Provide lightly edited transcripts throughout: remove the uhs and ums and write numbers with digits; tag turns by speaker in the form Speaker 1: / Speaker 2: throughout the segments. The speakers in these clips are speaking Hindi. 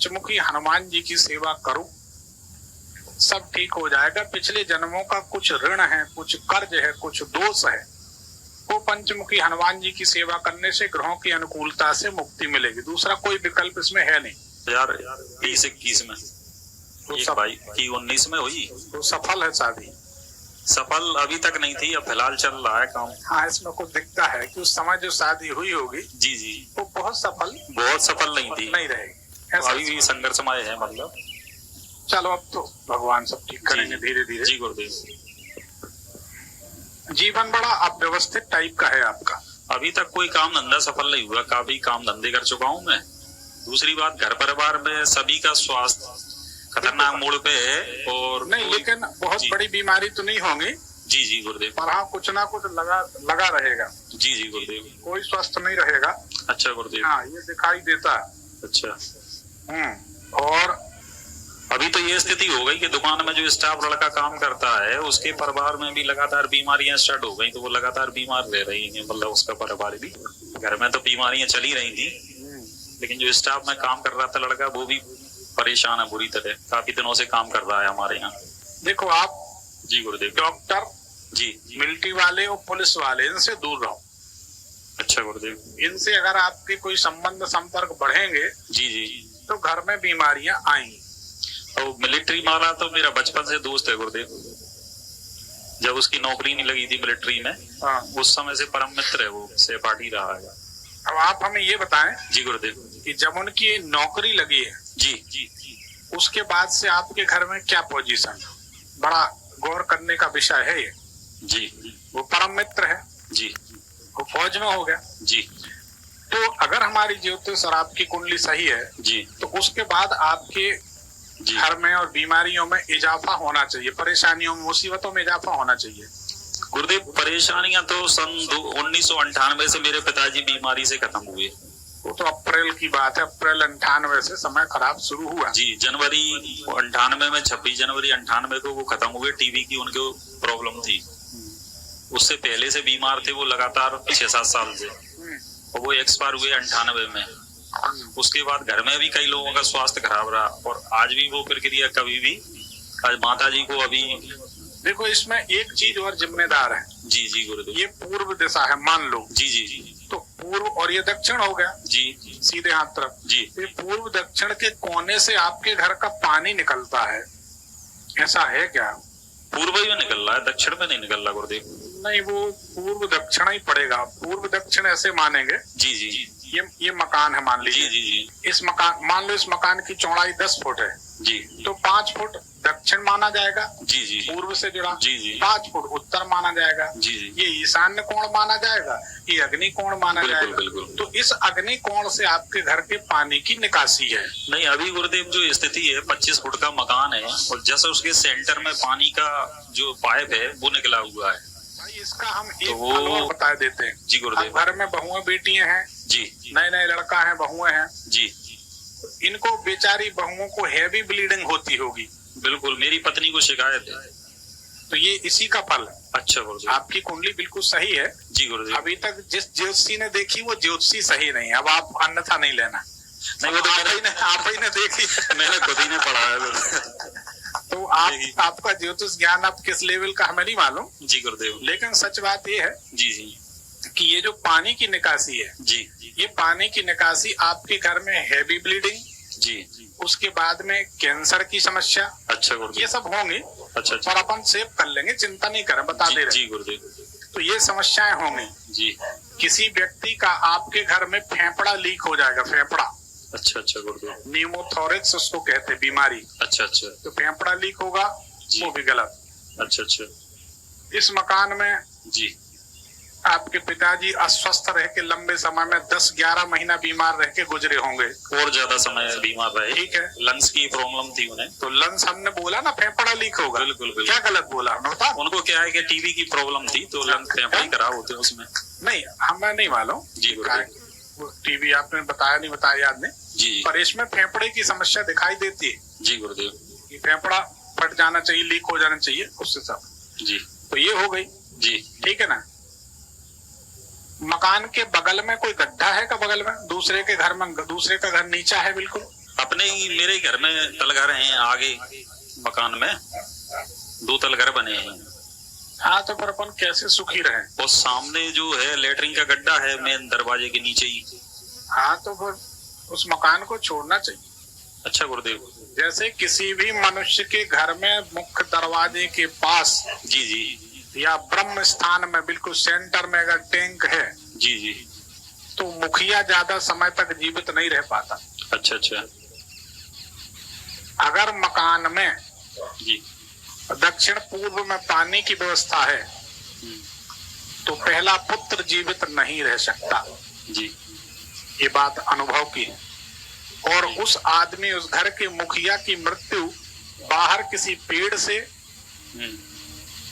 Speaker 1: पंचमुखी हनुमान जी की सेवा करो, सब ठीक हो जाएगा। पिछले जन्मों का कुछ ऋण है, कुछ कर्ज है, कुछ दोष है, वो पंचमुखी हनुमान जी की सेवा करने से ग्रहों की अनुकूलता से मुक्ति मिलेगी। दूसरा कोई विकल्प इसमें है नहीं।
Speaker 2: यार 20-21 में
Speaker 1: तो
Speaker 2: भाई की 19 में हुई
Speaker 1: तो सफल है शादी?
Speaker 2: सफल अभी तक नहीं थी, अब फिलहाल चल रहा है काम।
Speaker 1: हाँ, इसमें कुछ दिखता है कि उस समय जो शादी हुई होगी
Speaker 2: जी जी
Speaker 1: वो बहुत सफल
Speaker 2: नहीं थी,
Speaker 1: नहीं रहेगी।
Speaker 2: अभी भी संघर्षमय है मतलब।
Speaker 1: चलो अब तो भगवान सब ठीक करेंगे धीरे धीरे।
Speaker 2: जी गुरुदेव।
Speaker 1: जीवन बड़ा अव्यवस्थित टाइप का है आपका।
Speaker 2: अभी तक कोई काम धंधा सफल नहीं हुआ, काफी काम धंधे कर चुका हूँ मैं। दूसरी बात, घर परिवार में सभी का स्वास्थ्य खतरनाक मोड़ पे है। और
Speaker 1: नहीं, लेकिन बहुत बड़ी बीमारी तो नहीं होंगी?
Speaker 2: जी जी गुरुदेव।
Speaker 1: पर हाँ, कुछ ना कुछ लगा रहेगा।
Speaker 2: जी जी गुरुदेव।
Speaker 1: कोई स्वस्थ नहीं रहेगा।
Speaker 2: अच्छा गुरुदेव।
Speaker 1: हाँ, ये दिखाई देता है।
Speaker 2: अच्छा।
Speaker 1: और
Speaker 2: अभी तो ये स्थिति हो गई कि दुकान में जो स्टाफ लड़का काम करता है उसके परिवार में भी लगातार बीमारियां स्टार्ट हो गई, तो वो लगातार बीमार रह रही है। मतलब उसका परिवार भी, घर में तो बीमारियां चली रही थी, लेकिन जो स्टाफ में काम कर रहा था लड़का वो भी परेशान है बुरी तरह। काफी दिनों से काम कर रहा है हमारे यहाँ।
Speaker 1: देखो आप,
Speaker 2: जी गुरुदेव।
Speaker 1: डॉक्टर
Speaker 2: जी,
Speaker 1: मिलिट्री वाले और पुलिस वाले, इनसे दूर रहो।
Speaker 2: अच्छा गुरुदेव।
Speaker 1: इनसे अगर आपके कोई संबंध संपर्क बढ़ेंगे
Speaker 2: जी जी
Speaker 1: तो घर में बीमारियां आएंगी।
Speaker 2: तो मिलिट्री वाला तो मेरा बचपन से दोस्त है गुरुदेव। जब उसकी नौकरी नहीं लगी थी मिलिट्री में, उस समय से परम मित्र है, वो सहपाठी रहा है।
Speaker 1: अब आप हमें ये बताएं।
Speaker 2: जी गुरुदेव।
Speaker 1: कि जब उनकी नौकरी लगी है
Speaker 2: जी जी
Speaker 1: उसके बाद से आपके घर में क्या पोजीशन? बड़ा गौर करने का विषय है ये।
Speaker 2: जी।
Speaker 1: वो परम मित्र है
Speaker 2: जी,
Speaker 1: वो फौज में हो गया
Speaker 2: जी।
Speaker 1: तो अगर हमारी ज्योतिष और आपकी कुंडली सही है
Speaker 2: जी,
Speaker 1: तो उसके बाद आपके घर में और बीमारियों में इजाफा होना चाहिए, परेशानियों में, मुसीबतों में इजाफा होना चाहिए।
Speaker 2: गुरुदेव, परेशानियां तो सन 1998 से मेरे पिताजी बीमारी से खत्म हुए।
Speaker 1: वो तो अप्रैल की बात है, अप्रैल 98 से समय खराब शुरू हुआ।
Speaker 2: जी, जनवरी 98 में, 26 जनवरी 98 को वो खत्म हुए। टीबी की उनको प्रॉब्लम थी। उससे पहले से बीमार थे वो लगातार 6-7 साल से, और वो एक्सपायर हुए 98 में। उसके बाद घर में भी कई लोगों का स्वास्थ्य खराब रहा, और आज भी वो प्रक्रिया कभी भी। आज माता जी को अभी
Speaker 1: देखो, इसमें एक चीज और जिम्मेदार है।
Speaker 2: जी जी गुरुदेव।
Speaker 1: ये पूर्व दिशा है, मान लो।
Speaker 2: जी जी जी।
Speaker 1: तो पूर्व और ये दक्षिण हो गया।
Speaker 2: जी,
Speaker 1: सीधे हाथ तरफ।
Speaker 2: जी।
Speaker 1: ये पूर्व दक्षिण के कोने से आपके घर का पानी निकलता है, ऐसा है क्या?
Speaker 2: पूर्व में निकल रहा है, दक्षिण में नहीं निकल रहा गुरुदेव।
Speaker 1: नहीं, वो पूर्व दक्षिण ही पड़ेगा। पूर्व दक्षिण ऐसे मानेंगे।
Speaker 2: जी जी।
Speaker 1: ये मकान है, मान लीजिए।
Speaker 2: जी जी जी।
Speaker 1: इस मकान, मान लो इस मकान की चौड़ाई 10 फुट है।
Speaker 2: जी।
Speaker 1: तो 5 फुट दक्षिण माना जाएगा।
Speaker 2: जी जी।
Speaker 1: पूर्व से जुड़ा।
Speaker 2: जी जी।
Speaker 1: 5 फुट उत्तर माना जाएगा।
Speaker 2: जी जी।
Speaker 1: ये ईशान्य कोण माना जाएगा, ये अग्नि कोण माना जाएगा।
Speaker 2: बिल्कुल।
Speaker 1: तो इस अग्नि कोण से आपके घर के पानी की निकासी है।
Speaker 2: नहीं, अभी गुरुदेव जो स्थिति है, 25 फुट का मकान है, और जैसे उसके सेंटर में पानी का जो पाइप है वो निकला हुआ है।
Speaker 1: भाई, इसका हम एक पल और बता देते हैं।
Speaker 2: जी गुरुदेव।
Speaker 1: घर में बहुएं बेटियां हैं।
Speaker 2: जी।
Speaker 1: नए लड़का है, बहुएं हैं।
Speaker 2: जी।
Speaker 1: इनको बेचारी बहुओं को हैवी ब्लीडिंग होती होगी।
Speaker 2: बिल्कुल, मेरी पत्नी को शिकायत है।
Speaker 1: तो ये इसी का फल है।
Speaker 2: अच्छा गुरुदेव।
Speaker 1: आपकी कुंडली बिल्कुल सही है।
Speaker 2: जी गुरुदेव।
Speaker 1: अभी तक जिस ज्योतिषी ने देखी वो ज्योतिषी सही नहीं है। अब आप अन्यथा नहीं लेना।
Speaker 2: नहीं, वो तो
Speaker 1: आप ही ने देखी।
Speaker 2: मैंने खुद ही ने पढ़ा है।
Speaker 1: तो आपका ज्योतिष ज्ञान आप किस लेवल का हमें नहीं मालूम।
Speaker 2: जी गुरुदेव।
Speaker 1: लेकिन सच बात ये है
Speaker 2: जी जी
Speaker 1: कि ये जो पानी की निकासी है,
Speaker 2: जी,
Speaker 1: ये पानी की निकासी आपके घर में हैवी ब्लीडिंग,
Speaker 2: जी,
Speaker 1: उसके बाद में कैंसर की समस्या,
Speaker 2: अच्छा गुरुदेव,
Speaker 1: ये सब होंगी।
Speaker 2: अच्छा,
Speaker 1: पर अपन सेव कर लेंगे, चिंता नहीं करें, बता दे रहे।
Speaker 2: जी गुरुदेव।
Speaker 1: तो ये समस्याएं होंगी।
Speaker 2: जी।
Speaker 1: किसी व्यक्ति का आपके घर में फेफड़ा लीक हो जाएगा, फेफड़ा।
Speaker 2: अच्छा गुरुदेव।
Speaker 1: न्यूमोथोरेक्स उसको कहते हैं, बीमारी।
Speaker 2: अच्छा।
Speaker 1: तो फेफड़ा लीक होगा, वो भी गलत।
Speaker 2: अच्छा।
Speaker 1: इस मकान में
Speaker 2: जी,
Speaker 1: आपके पिताजी अस्वस्थ रह के लंबे समय में 10-11 महीना बीमार रह के गुजरे होंगे,
Speaker 2: और ज्यादा समय बीमार रहे।
Speaker 1: ठीक है।
Speaker 2: लंग्स की प्रॉब्लम थी उन्हें।
Speaker 1: तो लंग्स, हमने बोला ना फेफड़ा लीक होगा।
Speaker 2: बिल्कुल।
Speaker 1: क्या गलत बोला बता।
Speaker 2: उनको क्या है कि टीबी की प्रॉब्लम थी, तो लंग फेफड़े खराब होते उसमें।
Speaker 1: नहीं, हमें नहीं मालूम।
Speaker 2: जी गुरुदेव।
Speaker 1: टीबी आपने बताया नहीं, बताया याद नहीं।
Speaker 2: जी।
Speaker 1: पर इसमें फेफड़े की समस्या दिखाई देती है।
Speaker 2: जी गुरुदेव।
Speaker 1: कि फेफड़ा फट जाना चाहिए, लीक हो जाना चाहिए, उससे सब।
Speaker 2: जी।
Speaker 1: तो ये हो गई।
Speaker 2: जी।
Speaker 1: ठीक है ना। मकान के बगल में कोई गड्ढा है का? बगल में दूसरे के घर में, दूसरे का घर नीचा है बिल्कुल।
Speaker 2: अपने ही मेरे ही घर में तलघर हैं, आगे मकान में 2 तलघर बने हैं।
Speaker 1: हाँ, तो पर अपन कैसे सुखी रहे?
Speaker 2: और सामने जो है लेटरिन का गड्ढा है मेन दरवाजे के नीचे ही।
Speaker 1: हाँ, तो फिर उस मकान को छोड़ना चाहिए।
Speaker 2: अच्छा गुरुदेव।
Speaker 1: जैसे किसी भी मनुष्य के घर में मुख्य दरवाजे के पास
Speaker 2: जी जी
Speaker 1: या ब्रह्म स्थान में बिल्कुल सेंटर में अगर टैंक है
Speaker 2: जी जी।
Speaker 1: तो मुखिया ज्यादा समय तक जीवित नहीं रह पाता।
Speaker 2: अच्छा अच्छा
Speaker 1: अगर मकान में
Speaker 2: जी
Speaker 1: दक्षिण पूर्व में पानी की व्यवस्था है तो पहला पुत्र जीवित नहीं रह सकता।
Speaker 2: जी।
Speaker 1: ये बात अनुभव की है। और उस आदमी, उस घर के मुखिया की मृत्यु बाहर किसी पेड़ से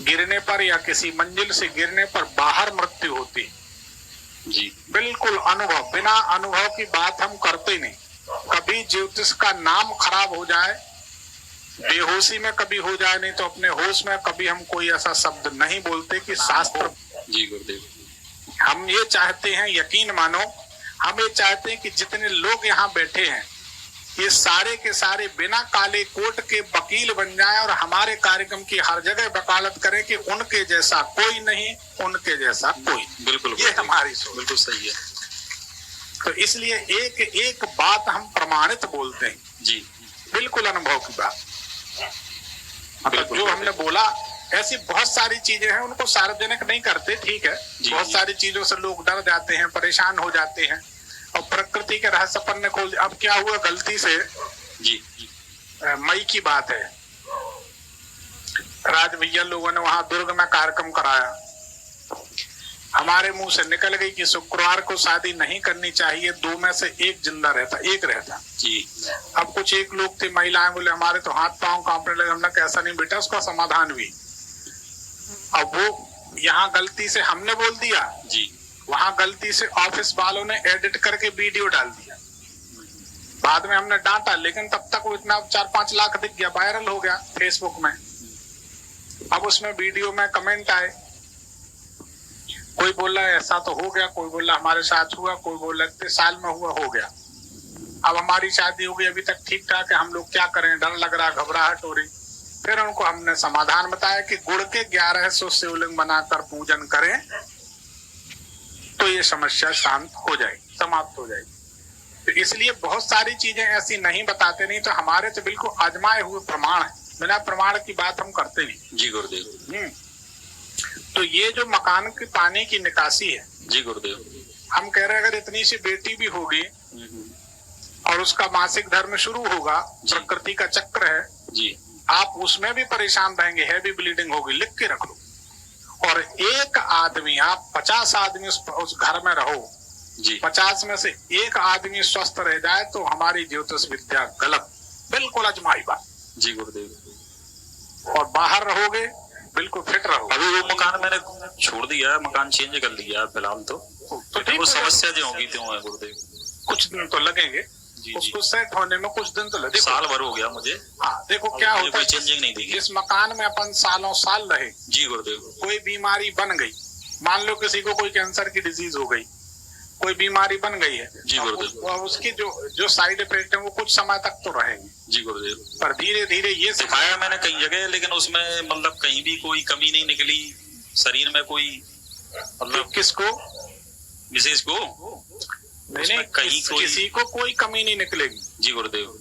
Speaker 1: गिरने पर या किसी मंजिल से गिरने पर बाहर मृत्यु होती
Speaker 2: जी।
Speaker 1: बिल्कुल अनुभव, बिना अनुभव की बात हम करते ही नहीं। कभी ज्योतिष का नाम खराब हो जाए, बेहोशी में कभी हो जाए, नहीं तो अपने होश में कभी हम कोई ऐसा शब्द नहीं बोलते कि शास्त्र।
Speaker 2: जी गुरुदेव।
Speaker 1: हम ये चाहते हैं, यकीन मानो, हम ये चाहते हैं कि जितने लोग यहाँ बैठे हैं ये सारे के सारे बिना काले कोट के वकील बन जाएं और हमारे कार्यक्रम की हर जगह वकालत करें कि उनके जैसा कोई नहीं, उनके जैसा कोई।
Speaker 2: बिल्कुल
Speaker 1: ये हमारी सोच।
Speaker 2: बिल्कुल सही है।
Speaker 1: तो इसलिए एक एक बात हम प्रमाणित बोलते हैं
Speaker 2: जी।
Speaker 1: बिल्कुल अनुभव की बात। मतलब जो हमने बोला, ऐसी बहुत सारी चीजें हैं, उनको सार्वजनिक नहीं करते, ठीक है। बहुत सारी चीजों से लोग डर जाते हैं, परेशान हो जाते हैं और प्रकृति के रहस्य अपन ने खोल। अब क्या हुआ, गलती से
Speaker 2: जी
Speaker 1: मई की बात है, राज भैया लोगों ने वहां दुर्ग में कार्यक्रम कराया। हमारे मुंह से निकल गई कि शुक्रवार को शादी नहीं करनी चाहिए, 2 में से 1 जिंदा रहता, 1 रहता
Speaker 2: जी।
Speaker 1: अब कुछ एक लोग थे, महिलाएं, बोले हमारे तो हाथ पांव कांपने लगे। हमने कैसा नहीं बेटा, उसका समाधान हुई। अब वो यहाँ गलती से हमने बोल दिया
Speaker 2: जी,
Speaker 1: वहां गलती से ऑफिस वालों ने एडिट करके वीडियो डाल दिया। बाद में हमने डांटा, लेकिन तब तक वो इतना 4-5 लाख दिख गया, वायरल हो गया फेसबुक में। अब उसमें वीडियो में कमेंट आए, कोई बोला ऐसा तो हो गया, कोई बोला हमारे साथ हुआ, कोई बोला इतने साल में हुआ, हो गया। अब हमारी शादी हो गई, अभी तक ठीक ठाक है, हम लोग क्या करें, डर लग रहा, घबराहट हो रही। फिर उनको हमने समाधान बताया कि गुड़ के 1100 शिवलिंग बनाकर पूजन करें तो ये समस्या शांत हो जाएगी, समाप्त हो जाएगी। तो इसलिए बहुत सारी चीजें ऐसी नहीं बताते, नहीं तो हमारे तो बिल्कुल आजमाए हुए प्रमाण है, बिना प्रमाण की बात हम करते नहीं।
Speaker 2: जी गुरुदेव।
Speaker 1: तो ये जो मकान की पानी की निकासी है,
Speaker 2: जी गुरुदेव,
Speaker 1: हम कह रहे हैं अगर इतनी सी बेटी भी होगी और उसका मासिक धर्म शुरू होगा, प्रकृति का चक्र है
Speaker 2: जी,
Speaker 1: आप उसमें भी परेशान रहेंगे, हैवी ब्लीडिंग होगी, लिख के रख लो। और एक आदमी, आप 50 आदमी उस घर में रहो
Speaker 2: जी,
Speaker 1: 50 में से 1 आदमी स्वस्थ रह जाए तो हमारी ज्योतिष विद्या गलत, बिल्कुल अजमाई बात।
Speaker 2: जी गुरुदेव।
Speaker 1: और बाहर रहोगे बिल्कुल फिट रहोगे।
Speaker 2: अभी वो मकान मैंने छोड़ दिया है, मकान चेंज कर लिया है फिलहाल तो
Speaker 1: ठीक
Speaker 2: वो समस्या जो होगी तो है गुरुदेव,
Speaker 1: कुछ दिन तो लगेंगे
Speaker 2: जी,
Speaker 1: उसको सेट होने में, कुछ दिन तो लगे।
Speaker 2: साल भर हो गया मुझे।
Speaker 1: हाँ, देखो क्या होता है,
Speaker 2: चेंजिंग नहीं दिखी।
Speaker 1: जिस मकान में अपन सालों साल रहे,
Speaker 2: जी गुरुदेव,
Speaker 1: कोई बीमारी बन गई, मान लो किसी को कोई कैंसर की डिजीज हो गई, कोई बीमारी बन गई है,
Speaker 2: जी गुरुदेव,
Speaker 1: उसकी जो साइड इफेक्ट है वो कुछ समय तक तो रहेंगे।
Speaker 2: जी गुरुदेव।
Speaker 1: पर धीरे धीरे ये
Speaker 2: दिखाया मैंने कई जगह, लेकिन उसमें मतलब कहीं भी कोई कमी नहीं निकली, शरीर में कोई मतलब
Speaker 1: किसको,
Speaker 2: विशेष को
Speaker 1: नहीं, किसी को कोई कमी नहीं निकलेगी।
Speaker 2: जी गुरुदेव।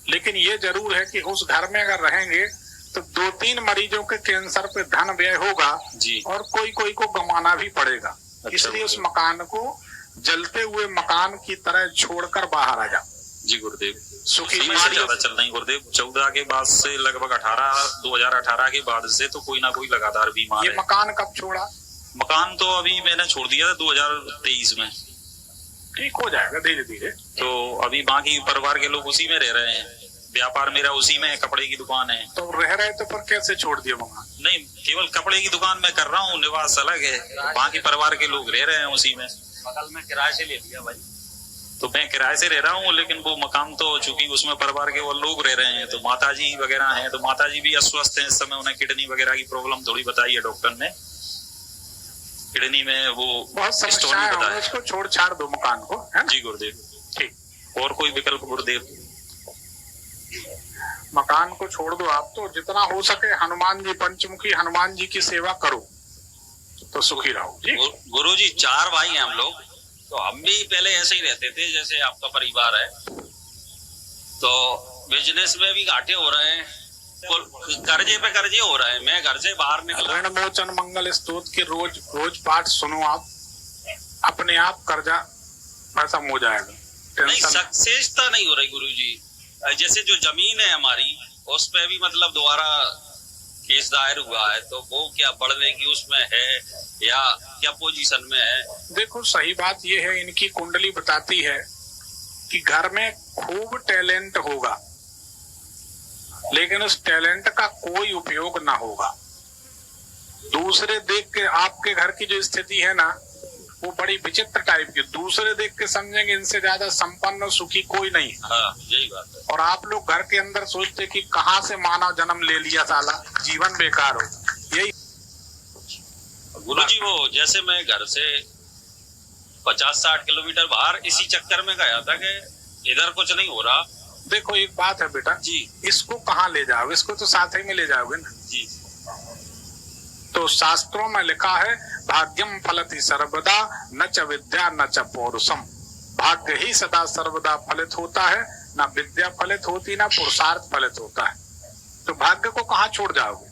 Speaker 1: लेकिन ये जरूर है कि उस घर में अगर रहेंगे तो 2-3 मरीजों के कैंसर पे धन व्यय होगा
Speaker 2: जी, और
Speaker 1: कोई को गंवाना भी पड़ेगा। इसलिए उस मकान को जलते हुए मकान की तरह छोड़कर बाहर आ जाओ।
Speaker 2: जी गुरुदेव।
Speaker 1: सुखी
Speaker 2: बीमारी ज्यादा चल रही गुरुदेव, 14 के बाद से लगभग 2018 के बाद से तो कोई ना कोई लगातार बीमार
Speaker 1: है। ये मकान कब छोड़ा?
Speaker 2: मकान तो अभी मैंने छोड़ दिया था 2023 में।
Speaker 1: ठीक हो जाएगा धीरे धीरे।
Speaker 2: तो अभी बाकी परिवार के लोग उसी में रह रहे हैं, व्यापार मेरा उसी में है, कपड़े की दुकान है।
Speaker 1: तो रह रहे तो पर कैसे छोड़ दिया मकान?
Speaker 2: नहीं, केवल कपड़े की दुकान में कर रहा हूँ, निवास अलग है, बाकी परिवार के लोग रह रहे हैं उसी में।
Speaker 3: बगल में किराए से ले लिया भाई,
Speaker 2: तो मैं किराए से रह रहा हूँ, लेकिन वो मकान तो चूंकि उसमें परिवार के वो लोग रह रहे हैं, तो माताजी वगैरह हैं, तो माताजी भी अस्वस्थ हैं इस समय, उन्हें किडनी वगैरह की प्रॉब्लम थोड़ी बताई है डॉक्टर ने, किडनी में वो
Speaker 1: बहुत समस्याएं हैं, उसको छोड़ छाड़ दो मकान को, है ना?
Speaker 2: जी गुरुदेव।
Speaker 1: ठीक।
Speaker 2: और कोई विकल्प गुरुदेव?
Speaker 1: मकान को छोड़ दो आप, तो जितना हो सके हनुमान जी, पंचमुखी हनुमान जी की सेवा करो तो सुखी रहो जी।
Speaker 3: गुरु जी 4 भाई हैं हम लोग, तो हम भी पहले ऐसे ही रहते थे जैसे आपका परिवार है, तो बिजनेस में भी घाटे हो रहे हैं, कर्जे पे कर्जे हो रहे हैं। मैं घर से बाहर निकला,
Speaker 1: ऋण मोचन मंगल स्तोत्र के रोज पाठ सुनो आप, अपने आप कर्जा खत्म हो जाएगा।
Speaker 3: नहीं, सक्सेसता नहीं हो रही गुरु जी। जैसे जो जमीन है हमारी, उस पे भी मतलब दोबारा केस दायर हुआ है, तो वो क्या बढ़ने की उसमें है या क्या पोजीशन में है?
Speaker 1: देखो सही बात ये है, इनकी कुंडली बताती है कि घर में खूब टैलेंट होगा, लेकिन उस टैलेंट का कोई उपयोग ना होगा। दूसरे देख के आपके घर की जो स्थिति है ना, वो बड़ी विचित्र टाइप की, दूसरे देख के समझेंगे इनसे ज्यादा संपन्न और सुखी कोई नहीं।
Speaker 3: हाँ, यही बात है।
Speaker 1: और आप लोग घर के अंदर सोचते कि कहाँ से मानव जन्म ले लिया, साला जीवन बेकार हो। यही
Speaker 3: गुरुजी, वो जैसे मैं घर से 50-60 किलोमीटर बाहर इसी चक्कर में गया था कि इधर कुछ नहीं हो रहा।
Speaker 1: देखो एक बात है बेटा
Speaker 3: जी,
Speaker 1: इसको कहाँ ले जाओगे, इसको तो साथ ही में ले जाओगे ना
Speaker 3: जी।
Speaker 1: तो शास्त्रों में लिखा है, भाग्यम फलति सर्वदा न च विद्या न च पौरुषम। भाग्य ही सदा सर्वदा फलित होता है, ना विद्या फलित होती ना पुरुषार्थ फलित होता है। तो भाग्य को कहाँ छोड़ जाओगे?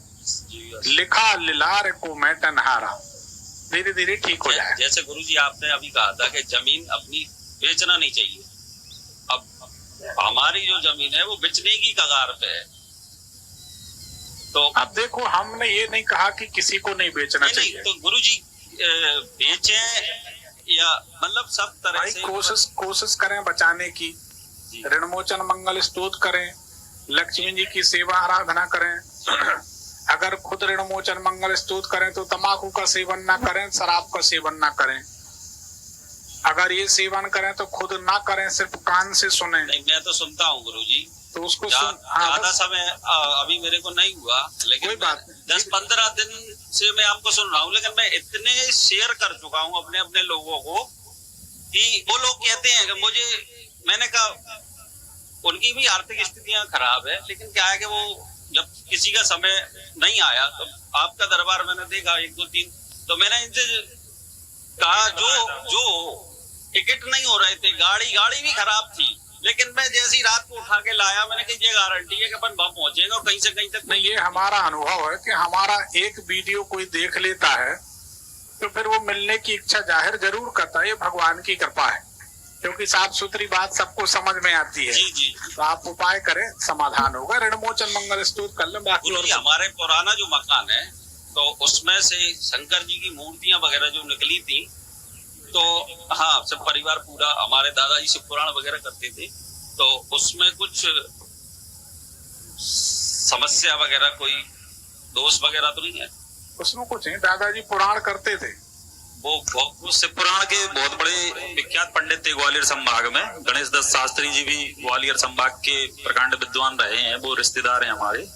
Speaker 1: लिखा लिलार को मैटन हारा, धीरे धीरे ठीक हो जाए।
Speaker 3: जैसे गुरुजी आपने अभी कहा था कि जमीन अपनी बेचना नहीं चाहिए, अब हमारी जो जमीन है वो बेचने की कगार पे है। तो
Speaker 1: अब देखो, हमने ये नहीं कहा कि किसी को नहीं बेचना चाहिए।
Speaker 3: तो गुरुजी बेचें या मतलब सब तरह
Speaker 1: भाई
Speaker 3: से
Speaker 1: कोशिश करें बचाने की। ऋणमोचन मंगल स्तोत्र करें, लक्ष्मी जी की सेवा आराधना करें। अगर खुद ऋणमोचन मंगल स्तोत्र करें तो तंबाकू का सेवन ना करें, शराब का सेवन ना करें। अगर ये सेवन करें तो खुद ना करें, सिर्फ कान से सुने।
Speaker 3: नहीं, मैं तो सुनता हूँ गुरुजी,
Speaker 1: तो उसको
Speaker 3: ज्यादा समय अभी मेरे को नहीं हुआ, लेकिन
Speaker 1: कोई बात नहीं।
Speaker 3: 10-15 दिन से मैं आपको सुन रहा हूँ, लेकिन मैं इतने शेयर कर चुका हूँ अपने अपने लोगों को कि वो लोग कहते हैं कि मुझे, मैंने कहा उनकी भी आर्थिक स्थितियां खराब है, लेकिन क्या है कि वो जब किसी का समय नहीं आया, तो आपका दरबार मैंने देखा 1-2-3, तो मैंने इनसे कहा जो टिकट नहीं हो रहे थे, गाड़ी भी खराब थी, लेकिन मैं जैसी रात को उठा के लाया, मैंने कहा ये गारंटी है कि अपन वहां पहुंचेंगे और कहीं से कहीं तक।
Speaker 1: नहीं, ये हमारा अनुभव है कि हमारा एक वीडियो कोई देख लेता है तो फिर वो मिलने की इच्छा जाहिर जरूर करता है। ये भगवान की कृपा है, क्योंकि साफ सुथरी बात सबको समझ में आती है।
Speaker 3: जी जी।
Speaker 1: तो आप उपाय करें, समाधान होगा। ऋणमोचन मंगल स्तोत्र कर लें। बाकी और
Speaker 3: हमारे पुराना जो मकान है, तो उसमें से शंकर जी की मूर्तियां वगैरह जो निकली थी, तो हाँ, सब परिवार पूरा, हमारे दादाजी शिव पुराण वगैरह करते थे, तो उसमें कुछ समस्या वगैरह, कोई दोष वगैरह तो नहीं है
Speaker 1: उसमें? कुछ नहीं, दादाजी पुराण करते थे।
Speaker 2: वो शिव पुराण के बहुत बड़े विख्यात पंडित थे ग्वालियर संभाग में। गणेश दत्त शास्त्री जी भी ग्वालियर संभाग के प्रकांड विद्वान रहे हैं, वो रिश्तेदार हैं हमारे।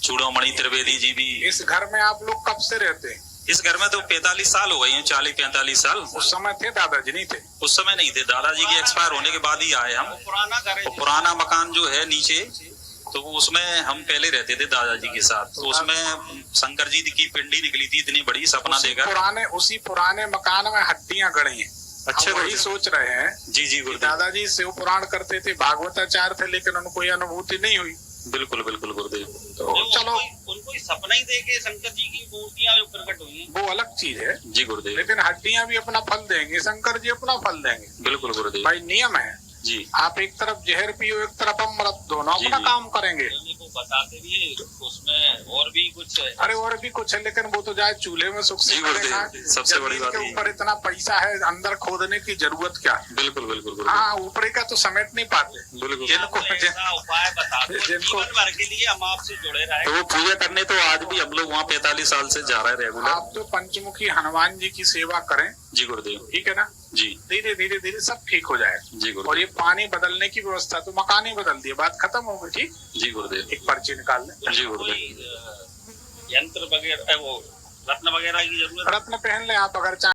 Speaker 2: चूड़ामणि त्रिवेदी जी भी।
Speaker 1: इस घर में आप लोग कब से रहते हैं?
Speaker 2: इस घर में तो 45 साल हो गए हैं, 40-45 साल।
Speaker 1: उस समय थे दादाजी? नहीं थे
Speaker 2: उस समय, नहीं थे दादाजी के एक्सपायर होने के बाद ही आए हम।
Speaker 3: पुराना घर है,
Speaker 2: पुराना मकान जो है नीचे, तो उसमें हम पहले रहते थे दादाजी के साथ। तो उसमें शंकर जी की पिंडी निकली थी इतनी बड़ी, सपना देखा।
Speaker 1: उसी पुराने मकान में हड्डियां गड़ी हैं।
Speaker 2: अच्छे,
Speaker 1: वही सोच रहे हैं।
Speaker 2: जी जी गुरुदेव।
Speaker 1: दादाजी शिव पुराण करते थे, भागवताचार्य थे, लेकिन उनको ये अनुभूति नहीं हुई।
Speaker 2: बिल्कुल बिल्कुल गुरुदेव।
Speaker 1: तो चलो,
Speaker 3: उनको सपना ही देके शंकर जी की मूर्तियां जो प्रकट हुई हैं,
Speaker 1: वो अलग चीज है।
Speaker 2: जी गुरुदेव।
Speaker 1: लेकिन हड्डियां भी अपना फल देंगे, शंकर जी अपना फल देंगे।
Speaker 2: बिल्कुल गुरुदेव।
Speaker 1: भाई नियम है
Speaker 2: जी।
Speaker 1: आप एक तरफ जहर पियो, एक तरफ अमृत, दोनों अपना काम करेंगे।
Speaker 3: वो बताते भी है, उसमें और भी कुछ है।
Speaker 1: अरे और भी कुछ है, लेकिन वो तो जाए चूल्हे में सुख से करेगा।
Speaker 2: सबसे बड़ी बात
Speaker 1: के ऊपर इतना पैसा है, अंदर खोदने की जरूरत क्या?
Speaker 2: बिल्कुल बिल्कुल।
Speaker 1: हाँ, ऊपरी का तो समेट नहीं पाते।
Speaker 2: बिल्कुल।
Speaker 3: जिनको उपाय बताते, जीवन भर के लिए हम आपसे जुड़े रहे।
Speaker 2: तो वो पूजा करने तो आज भी हम लोग वहाँ 45 साल से जा रहे हैं रेगुलर।
Speaker 1: आप तो पंचमुखी हनुमान जी की सेवा करें।
Speaker 2: जी गुरुदेव।
Speaker 1: ठीक है ना
Speaker 2: जी।
Speaker 1: धीरे धीरे धीरे सब ठीक हो जाएगा।
Speaker 2: जी गुरुदेव।
Speaker 1: और ये पानी बदलने की व्यवस्था, तो मकान ही बदल दिए, बात खत्म हो गई। ठीक।
Speaker 2: जी गुरुदेव।
Speaker 1: एक पर्ची निकाल लें।
Speaker 2: जी गुरुदेव।
Speaker 3: यंत्र वगैरह, वो रत्न वगैरह की जरूरत?
Speaker 1: रत्न पहन ले आप अगर चाहें।